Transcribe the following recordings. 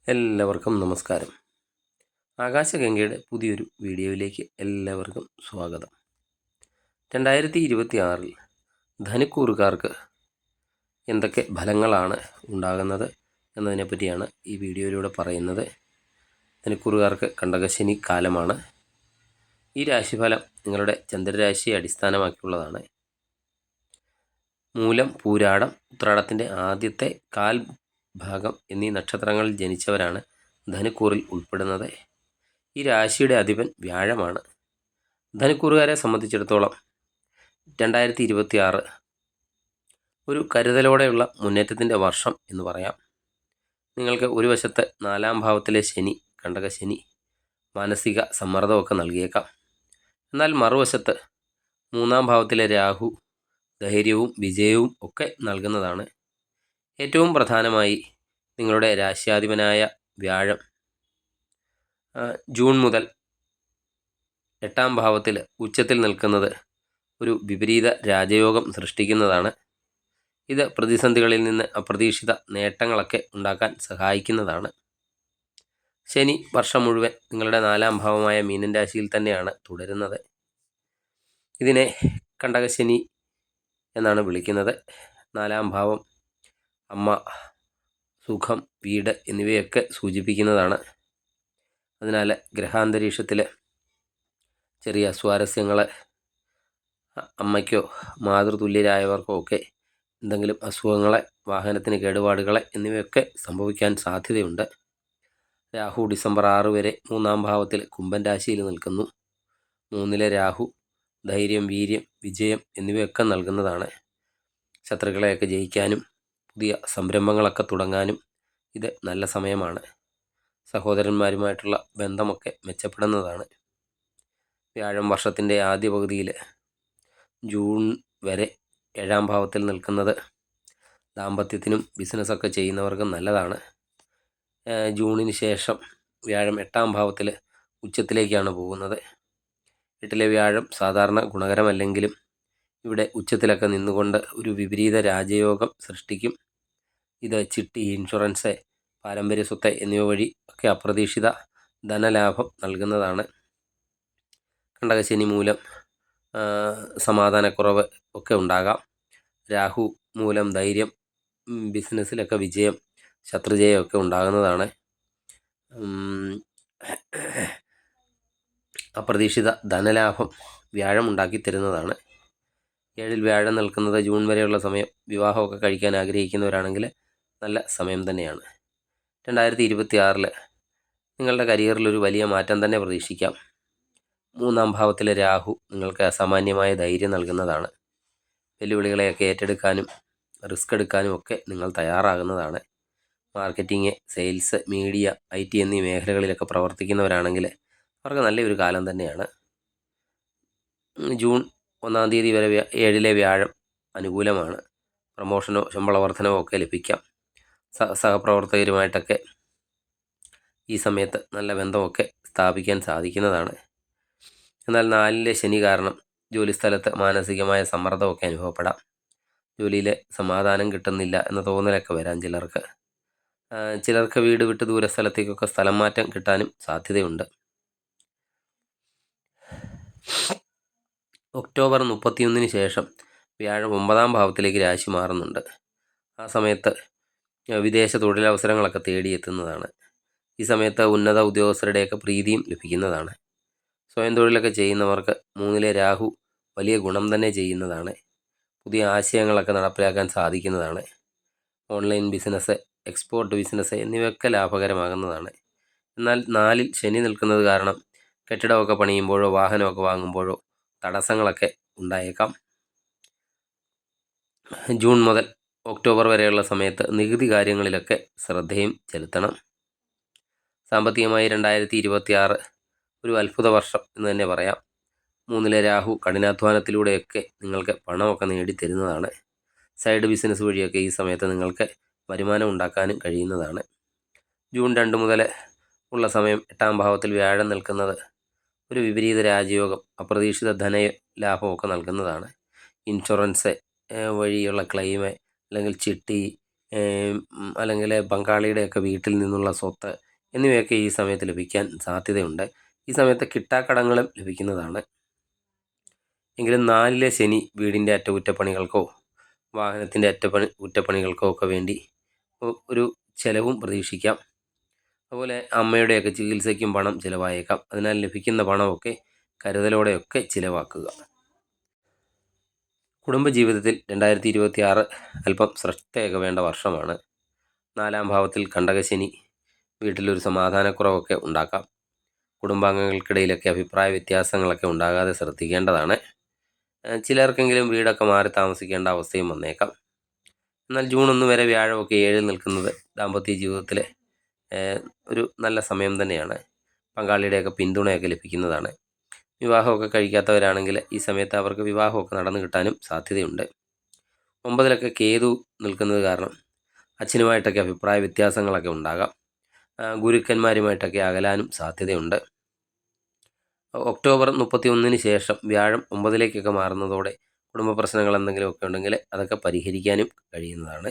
എല്ലാവർക്കും നമസ്കാരം. ആകാശഗംഗയുടെ പുതിയൊരു വീഡിയോയിലേക്ക് എല്ലാവർക്കും സ്വാഗതം. 2026 ധനുക്കൂറുകാർക്ക് എന്തൊക്കെ ഫലങ്ങളാണ് ഉണ്ടാകുന്നത് എന്നതിനെപ്പറ്റിയാണ് ഈ വീഡിയോയിലൂടെ പറയുന്നത്. ധനുക്കൂറുകാർക്ക് കണ്ടകശനി കാലമാണ്. ഈ രാശിഫലം നിങ്ങളുടെ ചന്ദ്രരാശിയെ അടിസ്ഥാനമാക്കിയുള്ളതാണ്. മൂലം, പൂരാടം, ഉത്രാടത്തിൻ്റെ ആദ്യത്തെ കാൽ ഭാഗം എന്നീ നക്ഷത്രങ്ങളിൽ ജനിച്ചവരാണ് ധനുക്കൂറിൽ ഉൾപ്പെടുന്നത്. ഈ രാശിയുടെ അധിപൻ വ്യാഴമാണ്. ധനുക്കൂറുകാരെ സംബന്ധിച്ചിടത്തോളം 2026 ഒരു കരുതലോടെയുള്ള മുന്നേറ്റത്തിൻ്റെ വർഷം എന്ന് പറയാം. നിങ്ങൾക്ക് ഒരു വശത്ത് 4-ാം ഭാവത്തിലെ ശനി, കണ്ടകശനി, മാനസിക സമ്മർദ്ദമൊക്കെ നൽകിയേക്കാം. എന്നാൽ മറുവശത്ത് 3-ാം ഭാവത്തിലെ രാഹു ധൈര്യവും വിജയവും ഒക്കെ നൽകുന്നതാണ്. ഏറ്റവും പ്രധാനമായി നിങ്ങളുടെ രാശ്യാധിപനായ വ്യാഴം ജൂൺ മുതൽ 8-ാം ഭാവത്തിൽ ഉച്ചത്തിൽ നിൽക്കുന്നത് ഒരു വിപരീത രാജയോഗം സൃഷ്ടിക്കുന്നതാണ്. ഇത് പ്രതിസന്ധികളിൽ നിന്ന് അപ്രതീക്ഷിത നേട്ടങ്ങളൊക്കെ ഉണ്ടാക്കാൻ സഹായിക്കുന്നതാണ്. ശനി വർഷം മുഴുവൻ നിങ്ങളുടെ 4-ാം ഭാവമായ മീനൻ രാശിയിൽ തന്നെയാണ് തുടരുന്നത്. ഇതിനെ കണ്ടകശനി എന്നാണ് വിളിക്കുന്നത്. 4-ാം ഭാവം അമ്മ, സുഖം, വീട് എന്നിവയൊക്കെ സൂചിപ്പിക്കുന്നതാണ്. അതിനാൽ ഗ്രഹാന്തരീക്ഷത്തിൽ ചെറിയ സ്വാരസ്യങ്ങൾ, അമ്മയ്ക്കോ മാതൃതുല്യരായവർക്കോ ഒക്കെ എന്തെങ്കിലും അസുഖങ്ങളെ, വാഹനത്തിന് കേടുപാടുകളെ എന്നിവയൊക്കെ സംഭവിക്കാൻ സാധ്യതയുണ്ട്. രാഹു ഡിസംബർ 6 വരെ 3-ാം ഭാവത്തിൽ കുംഭൻ രാശിയിൽ നിൽക്കുന്നു. 3-ലെ രാഹു ധൈര്യം, വീര്യം, വിജയം എന്നിവയൊക്കെ നൽകുന്നതാണ്. ശത്രുക്കളെയൊക്കെ ജയിക്കാനും പുതിയ സംരംഭങ്ങളൊക്കെ തുടങ്ങാനും ഇത് നല്ല സമയമാണ്. സഹോദരന്മാരുമായിട്ടുള്ള ബന്ധമൊക്കെ മെച്ചപ്പെടുന്നതാണ്. വ്യാഴം വർഷത്തിൻ്റെ ആദ്യ പകുതിയിൽ ജൂൺ വരെ 7-ാം ഭാവത്തിൽ നിൽക്കുന്നത് ദാമ്പത്യത്തിനും ബിസിനസ്സൊക്കെ ചെയ്യുന്നവർക്കും നല്ലതാണ്. ജൂണിന് ശേഷം വ്യാഴം 8-ാം ഭാവത്തിൽ ഉച്ചത്തിലേക്കാണ് പോകുന്നത്. 8-ലെ വ്യാഴം സാധാരണ ഗുണകരമല്ലെങ്കിലും ഇവിടെ ഉച്ചത്തിലൊക്കെ നിന്നുകൊണ്ട് ഒരു വിപരീത രാജയോഗം സൃഷ്ടിക്കും. ഇത് ചിട്ടി, ഇൻഷുറൻസ്, പാരമ്പര്യ സ്വത്ത് എന്നിവ വഴി ഒക്കെ അപ്രതീക്ഷിത ധനലാഭം നൽകുന്നതാണ്. കണ്ടകശനി മൂലം സമാധാനക്കുറവ് ഒക്കെ ഉണ്ടാകാം. രാഹു മൂലം ധൈര്യം, ബിസിനസ്സിലൊക്കെ വിജയം, ശത്രുജയമൊക്കെ ഉണ്ടാകുന്നതാണ്. അപ്രതീക്ഷിത ധനലാഭം വ്യാഴം ഉണ്ടാക്കി തരുന്നതാണ്. 7-ൽ വ്യാഴം നിൽക്കുന്നത് ജൂൺ വരെയുള്ള സമയം വിവാഹമൊക്കെ കഴിക്കാൻ ആഗ്രഹിക്കുന്നവരാണെങ്കിൽ നല്ല സമയം തന്നെയാണ്. 2026 നിങ്ങളുടെ കരിയറിലൊരു വലിയ മാറ്റം തന്നെ പ്രതീക്ഷിക്കാം. 3-ാം ഭാവത്തിലെ രാഹു നിങ്ങൾക്ക് അസാമാന്യമായ ധൈര്യം നൽകുന്നതാണ്. വെല്ലുവിളികളെയൊക്കെ ഏറ്റെടുക്കാനും റിസ്ക് എടുക്കാനും ഒക്കെ നിങ്ങൾ തയ്യാറാകുന്നതാണ്. മാർക്കറ്റിംഗ്, സെയിൽസ്, മീഡിയ, IT എന്നീ മേഖലകളിലൊക്കെ പ്രവർത്തിക്കുന്നവരാണെങ്കിൽ അവർക്ക് നല്ലൊരു കാലം തന്നെയാണ്. ജൂൺ 1-ാം തീയതി വരെ 7-ലെ വ്യാഴം അനുകൂലമാണ്. പ്രമോഷനോ ശമ്പള വർധനവോ ഒക്കെ ലഭിക്കാം. സഹപ്രവർത്തകരുമായിട്ടൊക്കെ ഈ സമയത്ത് നല്ല ബന്ധമൊക്കെ സ്ഥാപിക്കാൻ സാധിക്കുന്നതാണ്. എന്നാൽ 4-ലെ ശനി കാരണം ജോലിസ്ഥലത്ത് മാനസികമായ സമ്മർദ്ദമൊക്കെ അനുഭവപ്പെടാം. ജോലിയിൽ സമാധാനം കിട്ടുന്നില്ല എന്ന തോന്നലൊക്കെ വരാം ചിലർക്ക് വീട് വിട്ട് ദൂരസ്ഥലത്തേക്കൊക്കെ സ്ഥലം മാറ്റം കിട്ടാനും സാധ്യതയുണ്ട്. ഒക്ടോബർ 31 ശേഷം വ്യാഴം 9-ാം ഭാവത്തിലേക്ക് രാശി മാറുന്നുണ്ട്. ആ സമയത്ത് വിദേശ തൊഴിലവസരങ്ങളൊക്കെ തേടിയെത്തുന്നതാണ്. ഈ സമയത്ത് ഉന്നത ഉദ്യോഗസ്ഥരുടെയൊക്കെ പ്രീതിയും ലഭിക്കുന്നതാണ്. സ്വയം തൊഴിലൊക്കെ ചെയ്യുന്നവർക്ക് 3-ലെ രാഹു വലിയ ഗുണം തന്നെ ചെയ്യുന്നതാണ്. പുതിയ ആശയങ്ങളൊക്കെ നടപ്പിലാക്കാൻ സാധിക്കുന്നതാണ്. ഓൺലൈൻ ബിസിനസ്, എക്സ്പോർട്ട് ബിസിനസ് എന്നിവയൊക്കെ ലാഭകരമാകുന്നതാണ്. എന്നാൽ 4-ൽ ശനി നിൽക്കുന്നത് കാരണം കെട്ടിടമൊക്കെ പണിയുമ്പോഴോ വാഹനമൊക്കെ വാങ്ങുമ്പോഴോ തടസ്സങ്ങളൊക്കെ ഉണ്ടായേക്കാം. ജൂൺ മുതൽ ഒക്ടോബർ വരെയുള്ള സമയത്ത് നികുതി കാര്യങ്ങളിലൊക്കെ ശ്രദ്ധയും ചെലുത്തണം. സാമ്പത്തികമായി 2026 ഒരു അത്ഭുത വർഷം എന്ന് തന്നെ പറയാം. 3-ലെ രാഹു കഠിനാധ്വാനത്തിലൂടെയൊക്കെ നിങ്ങൾക്ക് പണമൊക്കെ നേടിത്തരുന്നതാണ്. സൈഡ് ബിസിനസ് വഴിയൊക്കെ ഈ സമയത്ത് നിങ്ങൾക്ക് വരുമാനം ഉണ്ടാക്കാനും കഴിയുന്നതാണ്. ജൂൺ 2 മുതൽ ഉള്ള സമയം 8-ാം ഭാവത്തിൽ വ്യാഴം നിൽക്കുന്നത് ഒരു വിപരീത രാജയോഗം, അപ്രതീക്ഷിത ധനലാഭമൊക്കെ നൽകുന്നതാണ്. ഇൻഷുറൻസ് വഴിയുള്ള ക്ലെയിം അല്ലെങ്കിൽ ചിട്ടി, അല്ലെങ്കിൽ പങ്കാളിയുടെയൊക്കെ വീട്ടിൽ നിന്നുള്ള സ്വത്ത് എന്നിവയൊക്കെ ഈ സമയത്ത് ലഭിക്കാൻ സാധ്യതയുണ്ട്. ഈ സമയത്ത് കിട്ടാക്കടങ്ങളും ലഭിക്കുന്നതാണ്. എങ്കിലും 4-ലെ ശനി വീടിൻ്റെ അറ്റകുറ്റപ്പണികൾക്കോ വാഹനത്തിൻ്റെ അറ്റകുറ്റപ്പണികൾക്കോ ഒക്കെ വേണ്ടി ഒരു ചിലവും പ്രതീക്ഷിക്കാം. അതുപോലെ അമ്മയുടെയൊക്കെ ചികിത്സയ്ക്കും പണം ചിലവായേക്കാം. അതിനാൽ ലഭിക്കുന്ന പണമൊക്കെ കരുതലോടെയൊക്കെ ചിലവാക്കുക. കുടുംബജീവിതത്തിൽ 2026 അല്പം ശ്രദ്ധയൊക്കെ വേണ്ട വർഷമാണ്. 4-ാം ഭാവത്തിൽ കണ്ടകശനി വീട്ടിലൊരു സമാധാനക്കുറവൊക്കെ ഉണ്ടാക്കാം. കുടുംബാംഗങ്ങൾക്കിടയിലൊക്കെ അഭിപ്രായ വ്യത്യാസങ്ങളൊക്കെ ഉണ്ടാകാതെ ശ്രദ്ധിക്കേണ്ടതാണ്. ചിലർക്കെങ്കിലും വീടൊക്കെ മാറി താമസിക്കേണ്ട അവസ്ഥയും വന്നേക്കാം. എന്നാൽ ജൂൺ 1 വരെ വ്യാഴമൊക്കെ 7-ൽ നിൽക്കുന്നത് ദാമ്പത്യ ജീവിതത്തിലെ ഒരു നല്ല സമയം തന്നെയാണ്. പങ്കാളിയുടെയൊക്കെ പിന്തുണയൊക്കെ ലഭിക്കുന്നതാണ്. വിവാഹമൊക്കെ കഴിക്കാത്തവരാണെങ്കിൽ ഈ സമയത്ത് അവർക്ക് വിവാഹമൊക്കെ നടന്നു കിട്ടാനും സാധ്യതയുണ്ട്. 9-ലൊക്കെ കേതു നിൽക്കുന്നത് കാരണം അച്ഛനുമായിട്ടൊക്കെ അഭിപ്രായ വ്യത്യാസങ്ങളൊക്കെ ഉണ്ടാകാം. ഗുരുക്കന്മാരുമായിട്ടൊക്കെ അകലാനും സാധ്യതയുണ്ട്. ഒക്ടോബർ 31-ന് ശേഷം വ്യാഴം 9-ലേക്കൊക്കെ മാറുന്നതോടെ കുടുംബ പ്രശ്നങ്ങൾ എന്തെങ്കിലുമൊക്കെ ഉണ്ടെങ്കിൽ അതൊക്കെ പരിഹരിക്കാനും കഴിയുന്നതാണ്.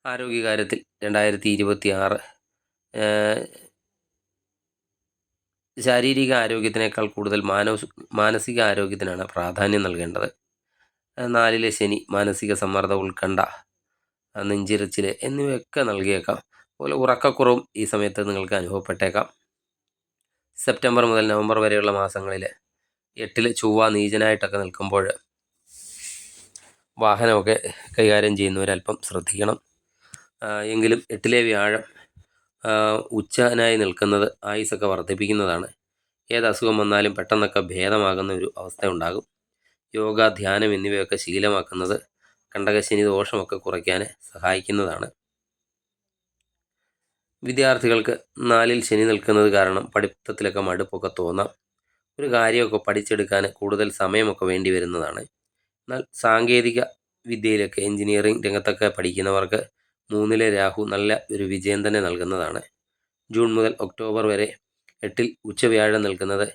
ആരോഗ്യകാര്യത്തിൽ 2026 ശാരീരിക ആരോഗ്യത്തിനേക്കാൾ കൂടുതൽ മാനസിക ആരോഗ്യത്തിനാണ് പ്രാധാന്യം നൽകേണ്ടത്. 4-ലെ ശനി മാനസിക സമ്മർദ്ദം, ഉത്കണ്ഠ, നെഞ്ചിരിച്ചിൽ എന്നിവയൊക്കെ നൽകിയേക്കാം. അതുപോലെ ഉറക്കക്കുറവും ഈ സമയത്ത് നിങ്ങൾക്ക് അനുഭവപ്പെട്ടേക്കാം. സെപ്റ്റംബർ മുതൽ നവംബർ വരെയുള്ള മാസങ്ങളിൽ 8-ൽ ചൊവ്വ നീചനായിട്ടൊക്കെ നിൽക്കുമ്പോൾ വാഹനമൊക്കെ കൈകാര്യം ചെയ്യുന്നവരല്പം ശ്രദ്ധിക്കണം. എങ്കിലും 8-ലെ വ്യാഴം ഉച്ചനായി നിൽക്കുന്നത് ആയുസ്സൊക്കെ വർദ്ധിപ്പിക്കുന്നതാണ്. ഏത് അസുഖം വന്നാലും പെട്ടെന്നൊക്കെ ഭേദമാകുന്ന ഒരു അവസ്ഥ ഉണ്ടാകും. യോഗ, ധ്യാനം എന്നിവയൊക്കെ ശീലമാക്കുന്നത് കണ്ടകശനി ദോഷമൊക്കെ കുറയ്ക്കാൻ സഹായിക്കുന്നതാണ്. വിദ്യാർത്ഥികൾക്ക് 4-ൽ ശനി നിൽക്കുന്നത് കാരണം പഠിത്തത്തിലൊക്കെ മടുപ്പൊക്കെ തോന്നാം. ഒരു കാര്യമൊക്കെ പഠിച്ചെടുക്കാൻ കൂടുതൽ സമയമൊക്കെ വേണ്ടി വരുന്നതാണ്. എന്നാൽ സാങ്കേതിക വിദ്യയിലൊക്കെ എഞ്ചിനീയറിംഗ് രംഗത്തൊക്കെ പഠിക്കുന്നവർക്ക് 3-ലെ രാഹു നല്ല ഒരു വിജയം തന്നെ നൽകുന്നതാണ്. ജൂൺ മുതൽ ഒക്ടോബർ വരെ 8-ൽ ഉച്ചവ്യാഴം നിൽക്കുന്നത്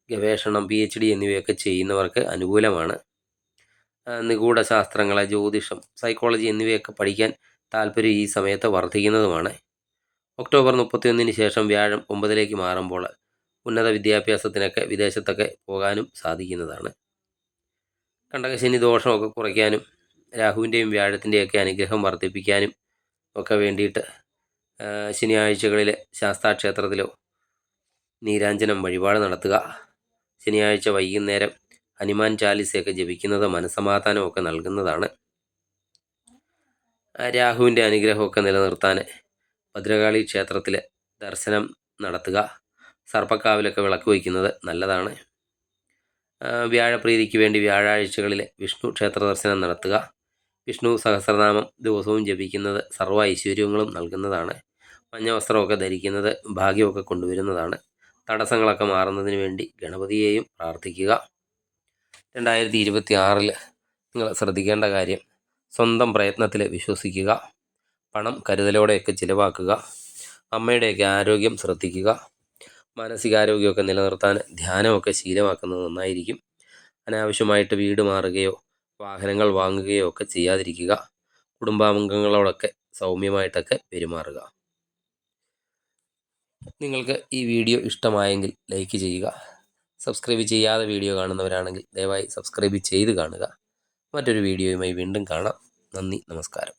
ഗവേഷണം, PhD എന്നിവയൊക്കെ ചെയ്യുന്നവർക്ക് അനുകൂലമാണ്. നിഗൂഢ ശാസ്ത്രങ്ങൾ, ജ്യോതിഷം, സൈക്കോളജി എന്നിവയൊക്കെ പഠിക്കാൻ താല്പര്യം ഈ സമയത്ത് വർദ്ധിക്കുന്നതുമാണ്. ഒക്ടോബർ 31-ന് ശേഷം വ്യാഴം 9-ലേക്ക് മാറുമ്പോൾ ഉന്നത വിദ്യാഭ്യാസത്തിനൊക്കെ വിദേശത്തൊക്കെ പോകാനും സാധിക്കുന്നതാണ്. കണ്ടകശനി ദോഷമൊക്കെ കുറയ്ക്കാനും രാഹുവിൻ്റെയും വ്യാഴത്തിൻ്റെയൊക്കെ അനുഗ്രഹം വർദ്ധിപ്പിക്കാനും ഒക്കെ വേണ്ടിയിട്ട് ശനിയാഴ്ചകളിൽ ശാസ്താക്ഷേത്രത്തിലോ നീരാഞ്ജനം വഴിപാട് നടത്തുക. ശനിയാഴ്ച വൈകുന്നേരം ഹനുമാൻ ചാലിസയൊക്കെ ജപിക്കുന്നത് മനസ്സമാധാനമൊക്കെ നൽകുന്നതാണ്. രാഹുവിൻ്റെ അനുഗ്രഹമൊക്കെ നിലനിർത്താൻ ഭദ്രകാളി ക്ഷേത്രത്തിൽ ദർശനം നടത്തുക. സർപ്പക്കാവിലൊക്കെ വിളക്ക് വയ്ക്കുന്നത് നല്ലതാണ്. വ്യാഴപ്രീതിക്ക് വേണ്ടി വ്യാഴാഴ്ചകളിൽ വിഷ്ണു ക്ഷേത്ര ദർശനം നടത്തുക. വിഷ്ണു സഹസ്രനാമം ദിവസവും ജപിക്കുന്നത് സർവ്വ ഐശ്വര്യങ്ങളും നൽകുന്നതാണ്. മഞ്ഞ വസ്ത്രമൊക്കെ ധരിക്കുന്നത് ഭാഗ്യമൊക്കെ കൊണ്ടുവരുന്നതാണ്. തടസ്സങ്ങളൊക്കെ മാറുന്നതിന് വേണ്ടി ഗണപതിയെയും പ്രാർത്ഥിക്കുക. 2026 നിങ്ങൾ ശ്രദ്ധിക്കേണ്ട കാര്യം, സ്വന്തം പ്രയത്നത്തിൽ വിശ്വസിക്കുക. പണം കരുതലോടെയൊക്കെ ചിലവാക്കുക. അമ്മയുടെയൊക്കെ ആരോഗ്യം ശ്രദ്ധിക്കുക. മാനസികാരോഗ്യമൊക്കെ നിലനിർത്താൻ ധ്യാനമൊക്കെ ശീലമാക്കുന്നത് നന്നായിരിക്കും. അനാവശ്യമായിട്ട് വീട് മാറുകയോ വാഹനങ്ങൾ വാങ്ങുകയോ ഒക്കെ ചെയ്യാതിരിക്കുക. കുടുംബാംഗങ്ങളോടൊക്കെ സൗമ്യമായിട്ടൊക്കെ പെരുമാറുക. നിങ്ങൾക്ക് ഈ വീഡിയോ ഇഷ്ടമായെങ്കിൽ ലൈക്ക് ചെയ്യുക. സബ്സ്ക്രൈബ് ചെയ്യാതെ വീഡിയോ കാണുന്നവരാണെങ്കിൽ ദയവായി സബ്സ്ക്രൈബ് ചെയ്ത് കാണുക. മറ്റൊരു വീഡിയോയുമായി വീണ്ടും കാണാം. നന്ദി, നമസ്കാരം.